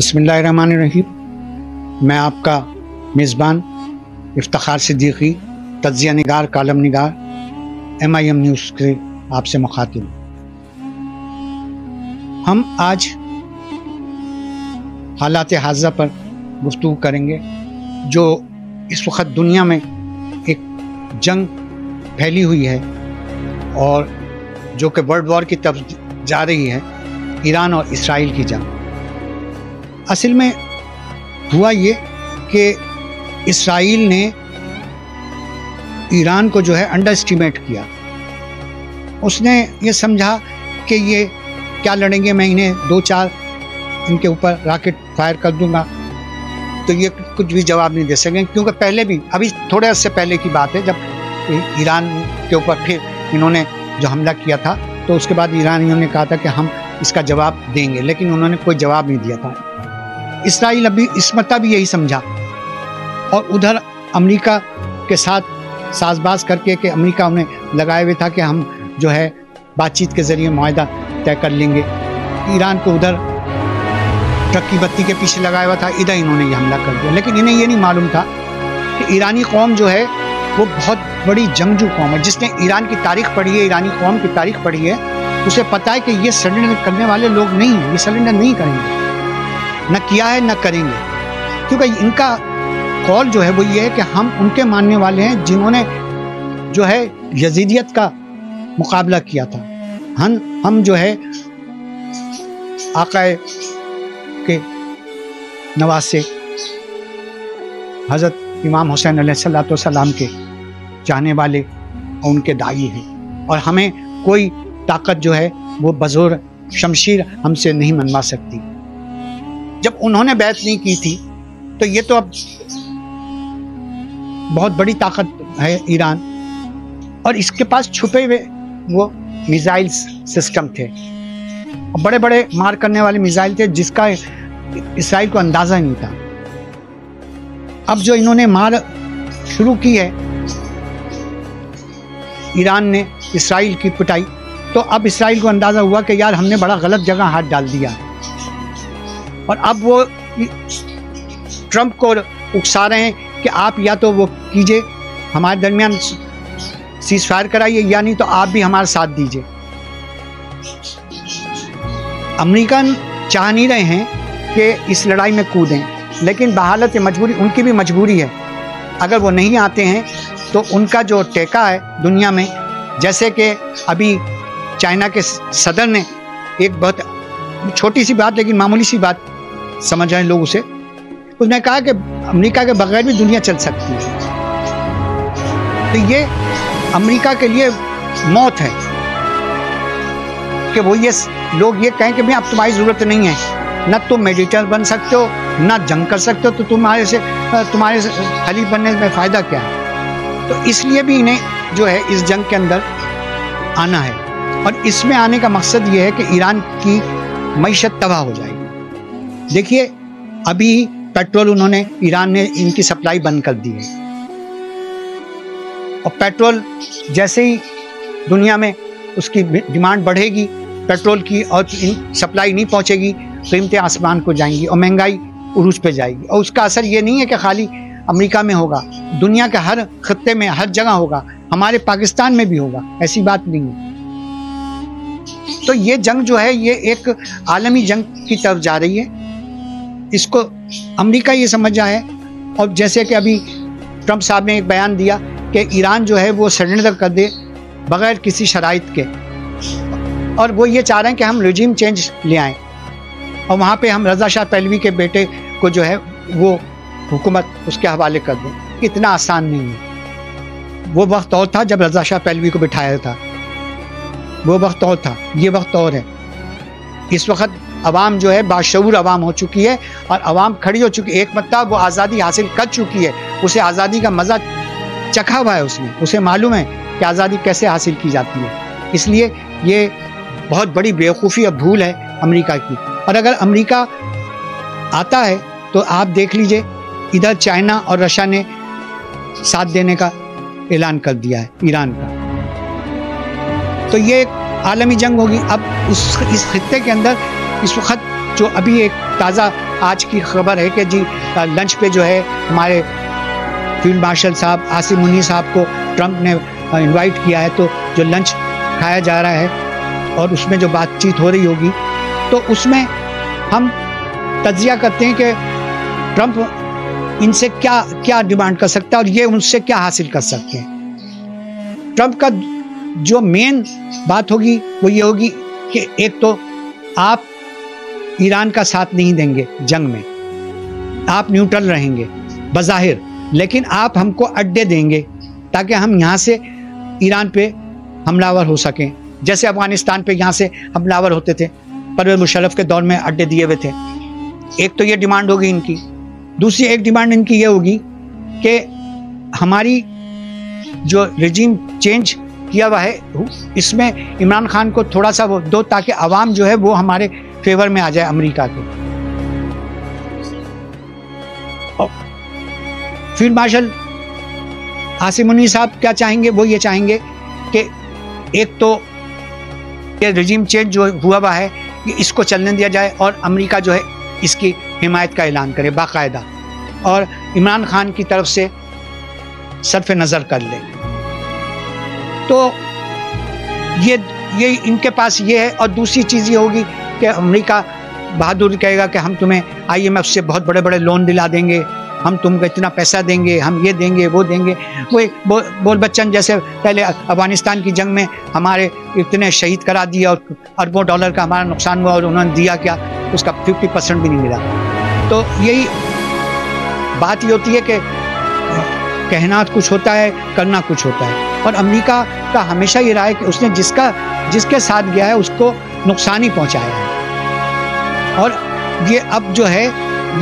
بسم اللہ الرحمن الرحیم۔ میں آپ کا میزبان افتخار صدیقی، تجزیہ نگار، کالم نگار، MIM نیوز کے آپ سے مخاطب۔ ہم آج حالات حاضرہ پر گفتگو کریں گے جو اس وقت دنیا میں ایک جنگ پھیلی ہوئی ہے اور جو کہ ورلڈ وار کی طرف جا رہی ہے، ایران اور اسرائیل کی جنگ۔ اصل میں ہوا یہ کہ اسرائیل نے ایران کو جو ہے انڈر اسٹیمیٹ کیا۔ اس نے یہ سمجھا کہ یہ کیا لڑیں گے، میں انہیں 2-4 ان کے اوپر راکٹ فائر کر دوں گا تو یہ کچھ بھی جواب نہیں دے سکیں، کیونکہ پہلے بھی ابھی تھوڑے عرصے پہلے کی بات ہے جب ایران کے اوپر پھر انہوں نے جو حملہ کیا تھا تو اس کے بعد ایرانیوں نے کہا تھا کہ ہم اس کا جواب دیں گے، لیکن انہوں نے کوئی جواب نہیں دیا تھا۔ اسرائیل ابھی اس مرتبہ بھی یہی سمجھا اور ادھر امریکہ کے ساتھ ساز باز کر کے کہ امریکہ انہیں لگائے ہوئے تھا کہ ہم جو ہے بات چیت کے ذریعے معاہدہ طے کر لیں گے۔ ایران کو ادھر ٹرک کی بتی کے پیچھے لگایا ہوا تھا، ادھر انہوں نے یہ حملہ کر دیا، لیکن انہیں یہ نہیں معلوم تھا کہ ایرانی قوم جو ہے وہ بہت بڑی جنگجو قوم ہے۔ جس نے ایران کی تاریخ پڑھی ہے، ایرانی قوم کی تاریخ پڑھی ہے، اسے پتہ ہے کہ یہ سرنڈر کرنے والے لوگ نہیں ہیں، یہ سرنڈر نہیں کریں گے، نہ کیا ہے نہ کریں گے، کیونکہ ان کا قول جو ہے وہ یہ ہے کہ ہم ان کے ماننے والے ہیں جنہوں نے جو ہے یزیدیت کا مقابلہ کیا تھا۔ ہم جو ہے آقا کے نواسے حضرت امام حسین علیہ السلام کے چاہنے والے اور ان کے داعی ہیں، اور ہمیں کوئی طاقت جو ہے وہ بزور شمشیر ہم سے نہیں منوا سکتی۔ جب انہوں نے بیعت نہیں کی تھی تو یہ تو اب بہت بڑی طاقت ہے ایران، اور اس کے پاس چھپے ہوئے وہ میزائل سسٹم تھے، بڑے بڑے مار کرنے والے میزائل تھے جس کا اسرائیل کو اندازہ نہیں تھا۔ اب جو انہوں نے مار شروع کی ہے ایران نے اسرائیل کی پٹائی، تو اب اسرائیل کو اندازہ ہوا کہ یار ہم نے بڑا غلط جگہ ہاتھ ڈال دیا، اور اب وہ ٹرمپ کو اکسا رہے ہیں کہ آپ یا تو وہ کیجئے، ہمارے درمیان سیز فائر کرائیے، یا نہیں تو آپ بھی ہمارا ساتھ دیجئے۔ امریکن چاہ نہیں رہے ہیں کہ اس لڑائی میں کودیں، لیکن بحالت مجبوری ان کی بھی مجبوری ہے۔ اگر وہ نہیں آتے ہیں تو ان کا جو ٹیکہ ہے دنیا میں، جیسے کہ ابھی چائنا کے صدر نے ایک بہت چھوٹی سی بات لیکن معمولی سی بات سمجھ رہے ہیں لوگ اسے، اس نے کہا کہ امریکہ کے بغیر بھی دنیا چل سکتی ہے۔ تو یہ امریکہ کے لیے موت ہے کہ وہ یہ لوگ یہ کہیں کہ بھئی اب تمہاری ضرورت نہیں ہے، نہ تم میڈیٹر بن سکتے ہو نہ جنگ کر سکتے ہو، تو تمہارے خلیف بننے میں فائدہ کیا ہے؟ تو اس لیے بھی انہیں جو ہے اس جنگ کے اندر آنا ہے، اور اس میں آنے کا مقصد یہ ہے کہ ایران کی معیشت تباہ ہو جائے گی۔ دیکھیے ابھی پیٹرول انہوں نے ایران نے ان کی سپلائی بند کر دی ہے، اور پیٹرول جیسے ہی دنیا میں اس کی ڈیمانڈ بڑھے گی پیٹرول کی اور سپلائی نہیں پہنچے گی تو قیمتیں آسمان کو جائیں گی اور مہنگائی عروج پہ جائے گی، اور اس کا اثر یہ نہیں ہے کہ خالی امریکہ میں ہوگا، دنیا کے ہر خطے میں ہر جگہ ہوگا، ہمارے پاکستان میں بھی ہوگا، ایسی بات نہیں ہے۔ تو یہ جنگ جو ہے یہ ایک عالمی جنگ کی طرف جا رہی ہے، اس کو امریکہ یہ سمجھا ہے، اور جیسے کہ ابھی ٹرمپ صاحب نے ایک بیان دیا کہ ایران جو ہے وہ سرنڈر کر دے بغیر کسی شرائط کے، اور وہ یہ چاہ رہے ہیں کہ ہم رجیم چینج لے آئیں اور وہاں پہ ہم رضا شاہ پہلوی کے بیٹے کو جو ہے وہ حکومت اس کے حوالے کر دیں۔ اتنا آسان نہیں ہے، وہ وقت اور تھا جب رضا شاہ پہلوی کو بٹھایا تھا، وہ وقت اور تھا، یہ وقت اور ہے۔ اس وقت عوام جو ہے باشعور عوام ہو چکی ہے اور عوام کھڑی ہو چکی ہے، ایک مرتبہ وہ آزادی حاصل کر چکی ہے، اسے آزادی کا مزہ چکھا ہوا ہے، اسے معلوم ہے کہ آزادی کیسے حاصل کی جاتی ہے۔ اس لیے یہ بہت بڑی بیوقوفی اور بھول ہے امریکہ کی، اور اگر امریکہ آتا ہے تو آپ دیکھ لیجئے ادھر چائنا اور رشیا نے ساتھ دینے کا اعلان کر دیا ہے ایران کا، تو یہ ایک عالمی جنگ ہوگی۔ اب اس خطے کے اندر اس وقت جو ابھی ایک تازہ آج کی خبر ہے کہ جی لنچ پہ جو ہے ہمارے فیلڈ مارشل صاحب عاصم منی صاحب کو ٹرمپ نے انوائٹ کیا ہے، تو جو لنچ کھایا جا رہا ہے اور اس میں جو بات چیت ہو رہی ہوگی تو اس میں ہم تجزیہ کرتے ہیں کہ ٹرمپ ان سے کیا ڈیمانڈ کر سکتا ہے اور یہ ان سے کیا حاصل کر سکتے ہیں۔ ٹرمپ کا جو مین بات ہوگی وہ یہ ہوگی کہ ایک تو آپ ایران کا ساتھ نہیں دیں گے جنگ میں، آپ نیوٹرل رہیں گے بظاہر، لیکن آپ ہم کو اڈے دیں گے تاکہ ہم یہاں سے ایران پہ حملہ آور ہو سکیں، جیسے افغانستان پہ یہاں سے حملہ آور ہوتے تھے، پرویز مشرف کے دور میں اڈے دیے ہوئے تھے۔ ایک تو یہ ڈیمانڈ ہوگی ان کی، دوسری ایک ڈیمانڈ ان کی یہ ہوگی کہ ہماری جو رجیم چینج کیا ہوا ہے اس میں عمران خان کو تھوڑا سا وہ دو تاکہ عوام جو ہے وہ ہمارے فیور میں آ جائے امریکہ کے۔ فیلڈ مارشل عاصم منی صاحب کیا چاہیں گے؟ وہ یہ چاہیں گے کہ ایک تو یہ رجیم چینج جو ہوا ہوا ہے اس کو چلنے دیا جائے اور امریکہ جو ہے اس کی حمایت کا اعلان کرے باقاعدہ، اور عمران خان کی طرف سے صرف نظر کر لے۔ تو یہ ان کے پاس یہ ہے، اور دوسری چیز یہ ہوگی کہ امریکہ بہادر کہے گا کہ ہم تمہیں IMF سے بہت بڑے بڑے لون دلا دیں گے، ہم تم کو اتنا پیسہ دیں گے، ہم یہ دیں گے وہ دیں گے۔ وہ بول بچن جیسے پہلے افغانستان کی جنگ میں ہمارے اتنے شہید کرا دیے اور اربوں ڈالر کا ہمارا نقصان ہوا اور انہوں نے دیا کیا، اس کا 50% بھی نہیں ملا۔ تو یہی بات یہ ہوتی ہے کہ کہنا کچھ ہوتا ہے، کرنا کچھ ہوتا ہے، اور امریکہ کا ہمیشہ یہ رہا ہے کہ اس نے جس کے ساتھ گیا ہے اس کو نقصان ہی پہنچایا ہے۔ اور یہ اب جو ہے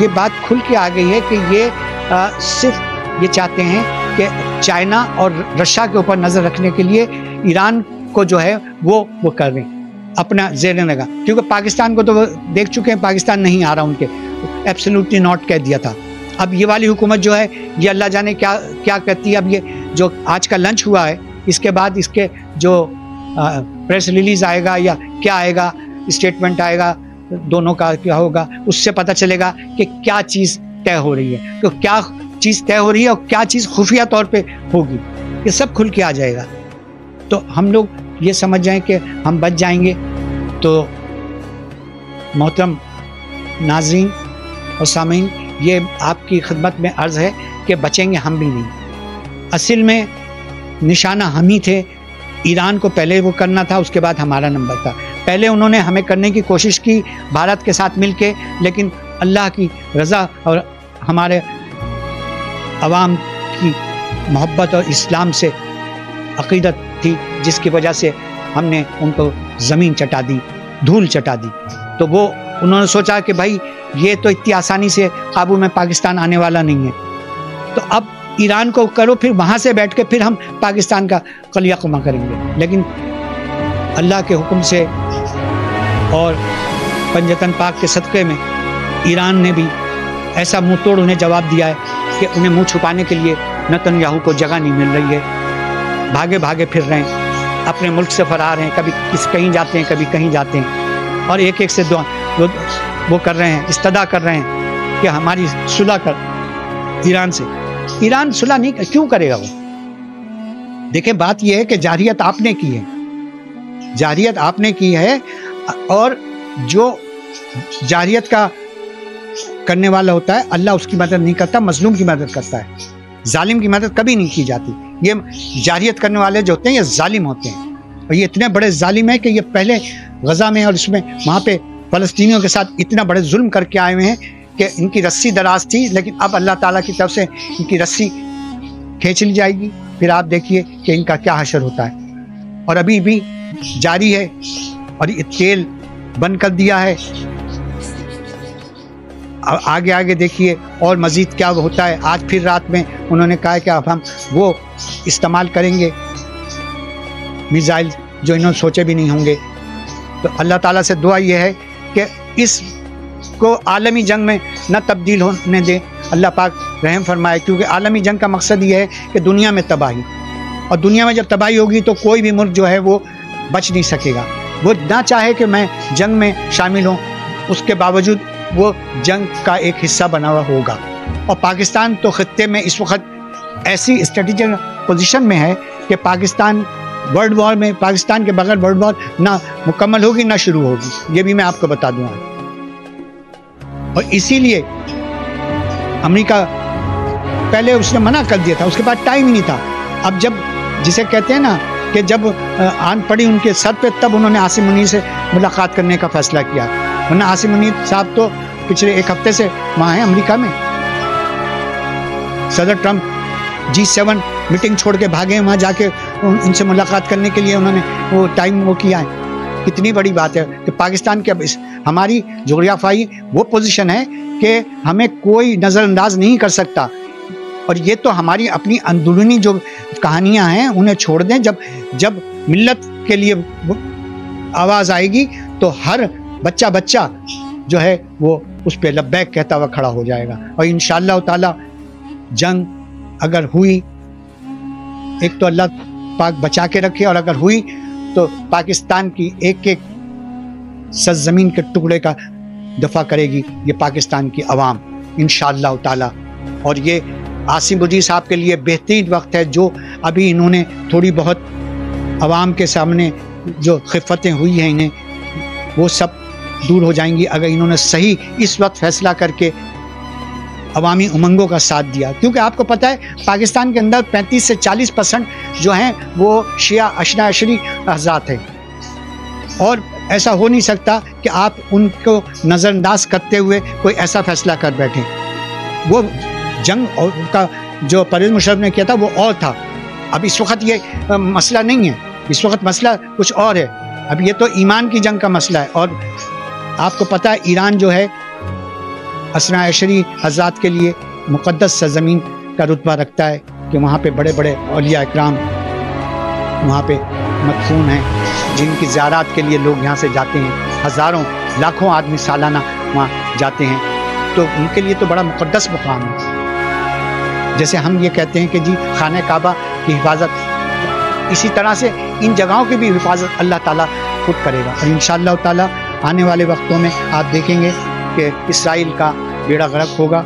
یہ بات کھل کے آ گئی ہے کہ یہ صرف یہ چاہتے ہیں کہ چائنا اور رشیا کے اوپر نظر رکھنے کے لیے ایران کو جو ہے وہ کر رہے ہیں اپنا زیر نگاہ، کیونکہ پاکستان کو تو وہ دیکھ چکے ہیں، پاکستان نہیں آ رہا ان کے، ایبسلیوٹلی ناٹ کہہ دیا تھا۔ اب یہ والی حکومت جو ہے یہ اللہ جانے کیا کرتی ہے۔ اب یہ جو آج کا لنچ ہوا ہے اس کے بعد اس کے جو پریس ریلیز آئے گا یا کیا آئے گا، اسٹیٹمنٹ آئے گا دونوں کا کیا ہوگا، اس سے پتہ چلے گا کہ کیا چیز طے ہو رہی ہے، تو کیا چیز طے ہو رہی ہے اور کیا چیز خفیہ طور پہ ہوگی، یہ سب کھل کے آ جائے گا۔ تو ہم لوگ یہ سمجھ جائیں کہ ہم بچ جائیں گے۔ تو محترم ناظرین اور سامعین، یہ آپ کی خدمت میں عرض ہے کہ بچیں گے ہم بھی نہیں۔ اصل میں نشانہ ہم ہی تھے، ایران کو پہلے وہ کرنا تھا، اس کے بعد ہمارا نمبر تھا۔ پہلے انہوں نے ہمیں کرنے کی کوشش کی بھارت کے ساتھ مل کے، لیکن اللہ کی رضا اور ہمارے عوام کی محبت اور اسلام سے عقیدت تھی جس کی وجہ سے ہم نے ان کو زمین چٹا دی، دھول چٹا دی۔ تو وہ انہوں نے سوچا کہ بھائی یہ تو اتنی آسانی سے قابو میں پاکستان آنے والا نہیں ہے، تو اب ایران کو کرو، پھر وہاں سے بیٹھ کے پھر ہم پاکستان کا قلیہ قمہ کریں گے۔ لیکن اللہ کے حکم سے اور پنجتن پاک کے صدقے میں ایران نے بھی ایسا منہ توڑ انہیں جواب دیا ہے کہ انہیں منہ چھپانے کے لیے نتن یاہو کو جگہ نہیں مل رہی ہے، بھاگے بھاگے پھر رہے ہیں، اپنے ملک سے فرار ہیں، کبھی کہیں جاتے ہیں کبھی کہیں جاتے ہیں، اور ایک سے وہ کر رہے ہیں، استدعا کر رہے ہیں کہ ہماری صلح کر ایران سے۔ ایران صلح نہیں کیوں کرے گا وہ؟ دیکھیں بات یہ ہے کہ جارحیت آپ نے کی ہے، جارحیت آپ نے کی ہے، اور جو جارحیت کا کرنے والا ہوتا ہے اللہ اس کی مدد نہیں کرتا، مظلوم کی مدد کرتا ہے، ظالم کی مدد کبھی نہیں کی جاتی۔ یہ جارحیت کرنے والے جو ہوتے ہیں یہ ظالم ہوتے ہیں، اور یہ اتنے بڑے ظالم ہیں کہ یہ پہلے غزہ میں اور اس میں وہاں پہ فلسطینیوں کے ساتھ اتنا بڑے ظلم کر کے آئے ہوئے ہیں کہ ان کی رسی دراز تھی، لیکن اب اللہ تعالیٰ کی طرف سے ان کی رسی کھینچ لی جائے گی، پھر آپ دیکھیے کہ ان کا کیا حشر ہوتا ہے۔ اور ابھی بھی جاری ہے، اور یہ تیل بند کر دیا ہے، آگے آگے دیکھیے اور مزید کیا ہوتا ہے۔ آج پھر رات میں انہوں نے کہا کہ اب ہم وہ استعمال کریں گے میزائل جو انہوں نے سوچے بھی نہیں ہوں گے۔ تو اللہ تعالیٰ سے دعا یہ ہے کہ اس کو عالمی جنگ میں نہ تبدیل ہونے دے، اللہ پاک رحم فرمائے، کیونکہ عالمی جنگ کا مقصد یہ ہے کہ دنیا میں تباہی، اور دنیا میں جب تباہی ہوگی تو کوئی بھی ملک جو ہے وہ بچ نہیں سکے گا۔ وہ نہ چاہے کہ میں جنگ میں شامل ہوں، اس کے باوجود وہ جنگ کا ایک حصہ بنا ہوا ہوگا. اور پاکستان تو خطے میں اس وقت ایسی اسٹریٹجک پوزیشن میں ہے کہ پاکستان ورلڈ وار میں، پاکستان کے بغیر ورلڈ وار نہ مکمل ہوگی نہ شروع ہوگی، یہ بھی میں آپ کو بتا دوں. اور اسی لیے امریکہ پہلے اس نے منع کر دیا تھا، اس کے بعد ٹائم ہی نہیں تھا. اب جب جسے کہتے ہیں نا کہ جب آن پڑی ان کے سر پہ، تب انہوں نے عاصم منیر سے ملاقات کرنے کا فیصلہ کیا. ورنہ عاصم منیر صاحب تو پچھلے ایک ہفتے سے وہاں ہیں امریکہ میں. صدر ٹرمپ G7 میٹنگ چھوڑ کے بھاگے، وہاں جا کے ان سے ملاقات کرنے کے لیے انہوں نے وہ ٹائم وہ کیا ہے. کتنی بڑی بات ہے کہ پاکستان کے ہماری جغرافیائی وہ پوزیشن ہے کہ ہمیں کوئی نظر انداز نہیں کر سکتا. اور یہ تو ہماری اپنی اندرونی جو کہانیاں ہیں انہیں چھوڑ دیں. جب ملت کے لیے آواز آئے گی تو ہر بچہ جو ہے وہ اس پہ لبیک کہتا ہوا کھڑا ہو جائے گا. اور انشاءاللہ تعالی جنگ اگر ہوئی، ایک تو اللہ پاک بچا کے رکھے، اور اگر ہوئی تو پاکستان کی ایک ایک سرزمین کے ٹکڑے کا دفاع کرے گی یہ پاکستان کی عوام انشاءاللہ تعالی. اور یہ عاصم منیر صاحب کے لیے بہترین وقت ہے. جو ابھی انہوں نے تھوڑی بہت عوام کے سامنے جو خفتیں ہوئی ہیں انہیں، وہ سب دور ہو جائیں گی اگر انہوں نے صحیح اس وقت فیصلہ کر کے عوامی امنگوں کا ساتھ دیا. کیونکہ آپ کو پتہ ہے پاکستان کے اندر 35 سے 40% جو ہیں وہ شیعہ اشنا عشری حضرات ہیں، اور ایسا ہو نہیں سکتا کہ آپ ان کو نظر انداز کرتے ہوئے کوئی ایسا فیصلہ کر بیٹھیں. وہ جنگ اور کا جو پرویز مشرف نے کیا تھا وہ اور تھا. اب اس وقت یہ مسئلہ نہیں ہے، اس وقت مسئلہ کچھ اور ہے. اب یہ تو ایمان کی جنگ کا مسئلہ ہے. اور آپ کو پتہ ہے ایران جو ہے اثنا عشری حضرات کے لیے مقدس سرزمین کا رتبہ رکھتا ہے کہ وہاں پہ بڑے بڑے اولیاء اکرام وہاں پہ مدفون ہیں، جن کی زیارات کے لیے لوگ یہاں سے جاتے ہیں. ہزاروں لاکھوں آدمی سالانہ وہاں جاتے ہیں. تو ان کے لیے تو بڑا مقدس مقام ہے. جیسے ہم یہ کہتے ہیں کہ جی خانہ کعبہ کی حفاظت، اسی طرح سے ان جگہوں کی بھی حفاظت اللہ تعالیٰ خود کرے گا. اور انشاءاللہ تعالیٰ آنے والے وقتوں میں آپ دیکھیں گے کہ اسرائیل کا بیڑا غرق ہوگا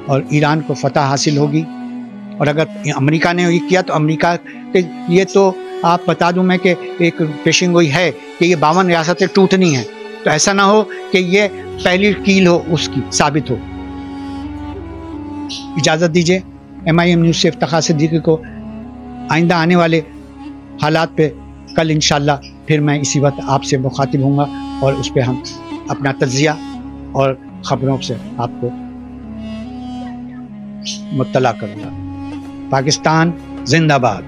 اور ایران کو فتح حاصل ہوگی. اور اگر امریکہ نے یہ کیا تو امریکہ کے یہ تو آپ بتا دوں میں کہ ایک پیشن گوئی ہے کہ یہ 52 ریاستیں ٹوٹنی ہیں. تو ایسا نہ ہو کہ یہ پہلی کیل ہو اس کی ثابت ہو. اجازت دیجیے MIM نیوز سے افتخار صدیقی کو آئندہ آنے والے حالات پہ کل انشاءاللہ پھر میں اسی وقت آپ سے مخاطب ہوں گا اور اس پہ ہم اپنا تجزیہ اور خبروں سے آپ کو مطلع کروں گا. پاکستان زندہ باد.